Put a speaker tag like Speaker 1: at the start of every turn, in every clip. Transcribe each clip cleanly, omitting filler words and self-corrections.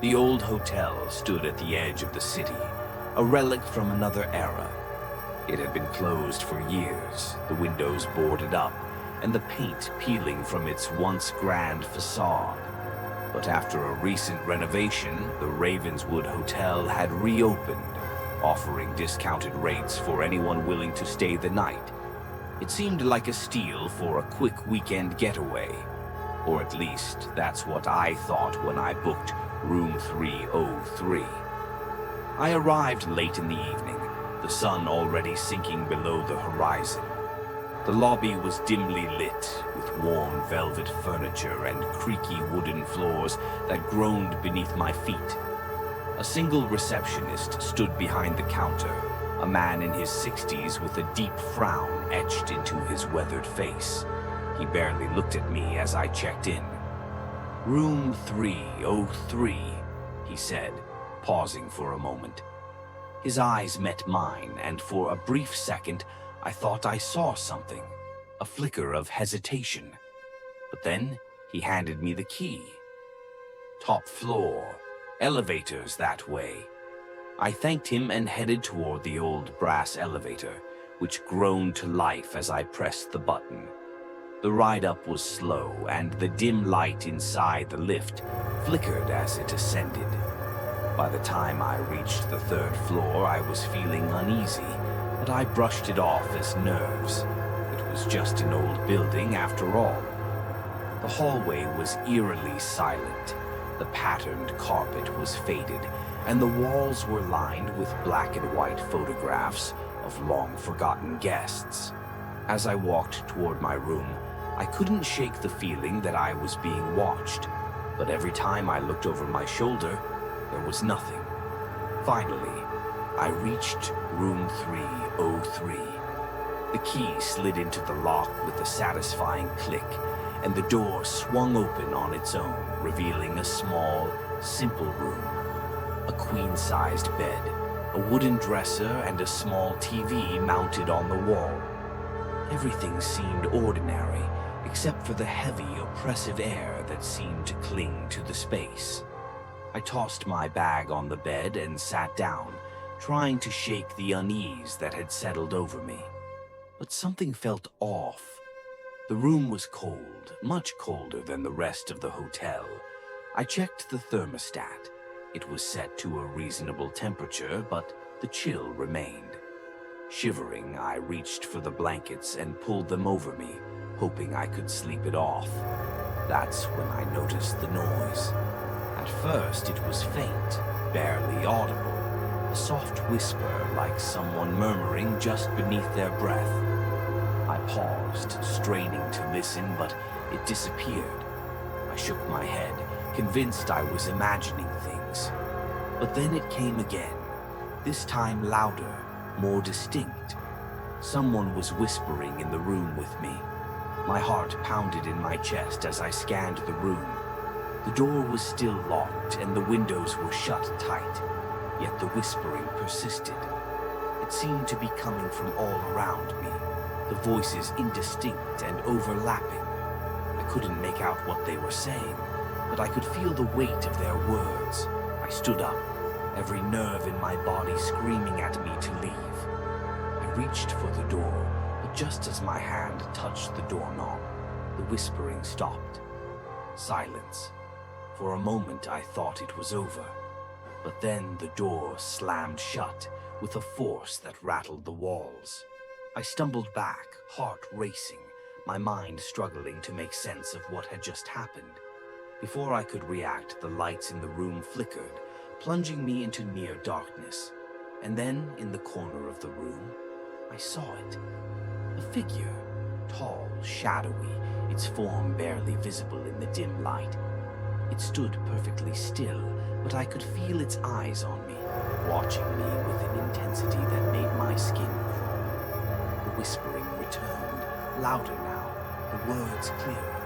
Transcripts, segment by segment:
Speaker 1: The old hotel stood at the edge of the city, a relic from another era. It had been closed for years, the windows boarded up, and the paint peeling from its once grand facade. But after a recent renovation, the Ravenswood Hotel had reopened, offering discounted rates for anyone willing to stay the night. It seemed like a steal for a quick weekend getaway. Or at least, that's what I thought when I booked room 303. I arrived late in the evening, the sun already sinking below the horizon. The lobby was dimly lit, with worn velvet furniture and creaky wooden floors that groaned beneath my feet. A single receptionist stood behind the counter, a man in his 60s with a deep frown etched into his weathered face. He barely looked at me as I checked in. "Room 303, he said, pausing for a moment. His eyes met mine, and for a brief second, I thought I saw something, a flicker of hesitation. But then he handed me the key. "Top floor, elevators that way." I thanked him and headed toward the old brass elevator, which groaned to life as I pressed the button. The ride up was slow, and the dim light inside the lift flickered as it ascended. By the time I reached the third floor, I was feeling uneasy, but I brushed it off as nerves. It was just an old building after all. The hallway was eerily silent. The patterned carpet was faded, and the walls were lined with black and white photographs of long-forgotten guests. As I walked toward my room, I couldn't shake the feeling that I was being watched, but every time I looked over my shoulder, there was nothing. Finally, I reached room 303. The key slid into the lock with a satisfying click, and the door swung open on its own, revealing a small, simple room. A queen-sized bed, a wooden dresser, and a small TV mounted on the wall. Everything seemed ordinary, except for the heavy, oppressive air that seemed to cling to the space. I tossed my bag on the bed and sat down, trying to shake the unease that had settled over me. But something felt off. The room was cold, much colder than the rest of the hotel. I checked the thermostat. It was set to a reasonable temperature, but the chill remained. Shivering, I reached for the blankets and pulled them over me, hoping I could sleep it off. That's when I noticed the noise. At first, it was faint, barely audible, a soft whisper like someone murmuring just beneath their breath. I paused, straining to listen, but it disappeared. I shook my head, convinced I was imagining things. But then it came again, this time louder, more distinct. Someone was whispering in the room with me. My heart pounded in my chest as I scanned the room. The door was still locked and the windows were shut tight, yet the whispering persisted. It seemed to be coming from all around me, the voices indistinct and overlapping. I couldn't make out what they were saying, but I could feel the weight of their words. I stood up, every nerve in my body screaming at me to leave. I reached for the door, but just as my hand touched the doorknob, the whispering stopped. Silence. For a moment I thought it was over, but then the door slammed shut with a force that rattled the walls. I stumbled back, heart racing, my mind struggling to make sense of what had just happened. Before I could react, the lights in the room flickered, plunging me into near darkness. And then, in the corner of the room, I saw it. A figure, tall, shadowy, its form barely visible in the dim light. It stood perfectly still, but I could feel its eyes on me, watching me with an intensity that made my skin crawl. The whispering returned, louder now, the words clearer.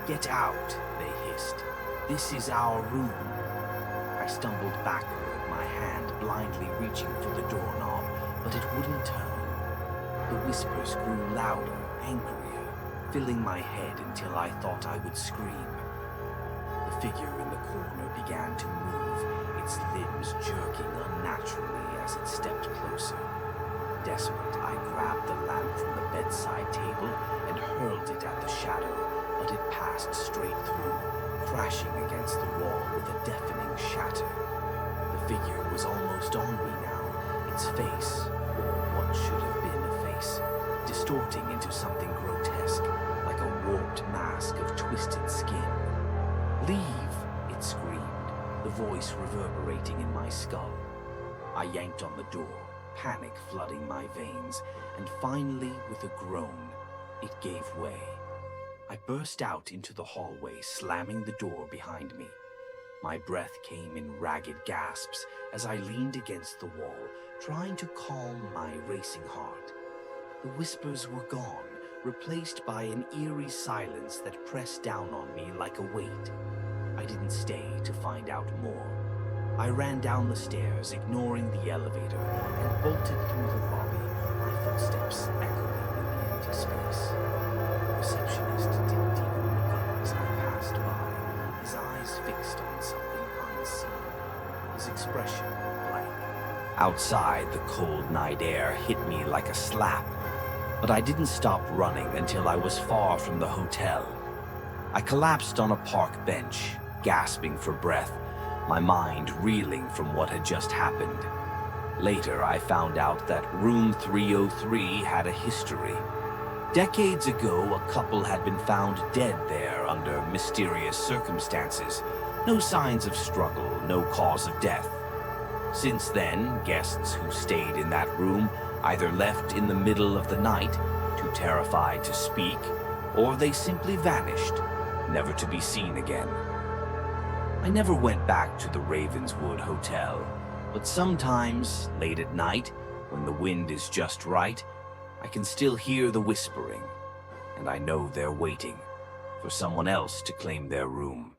Speaker 1: "Get out," they hissed. "This is our room." I stumbled backward, my hand blindly reaching for the doorknob, but it wouldn't turn. The whispers grew louder, angrier, filling my head until I thought I would scream. The figure in the corner began to its limbs jerking unnaturally as it stepped closer. Desperate, I grabbed the lamp from the bedside table and hurled it at the shadow, but it passed straight through, crashing against the wall with a deafening shatter. The figure was almost on me now, its face, or what should have been a face, distorting into something grotesque, like a warped mask of twisted skin. "Leave!" it screamed, the voice reverberating in my skull. I yanked on the door, panic flooding my veins, and finally, with a groan, it gave way. I burst out into the hallway, slamming the door behind me. My breath came in ragged gasps as I leaned against the wall, trying to calm my racing heart. The whispers were gone, replaced by an eerie silence that pressed down on me like a weight. I didn't stay to find out more. I ran down the stairs, ignoring the elevator, and bolted through the lobby, my footsteps echoing in the empty space. The receptionist didn't even look up as I passed by, his eyes fixed on something unseen, his expression blank. Outside, the cold night air hit me like a slap, but I didn't stop running until I was far from the hotel. I collapsed on a park bench, gasping for breath, my mind reeling from what had just happened. Later, I found out that room 303 had a history. Decades ago, a couple had been found dead there under mysterious circumstances. No signs of struggle, no cause of death. Since then, guests who stayed in that room either left in the middle of the night, too terrified to speak, or they simply vanished, never to be seen again. I never went back to the Ravenswood Hotel, but sometimes, late at night, when the wind is just right, I can still hear the whispering, and I know they're waiting for someone else to claim their room.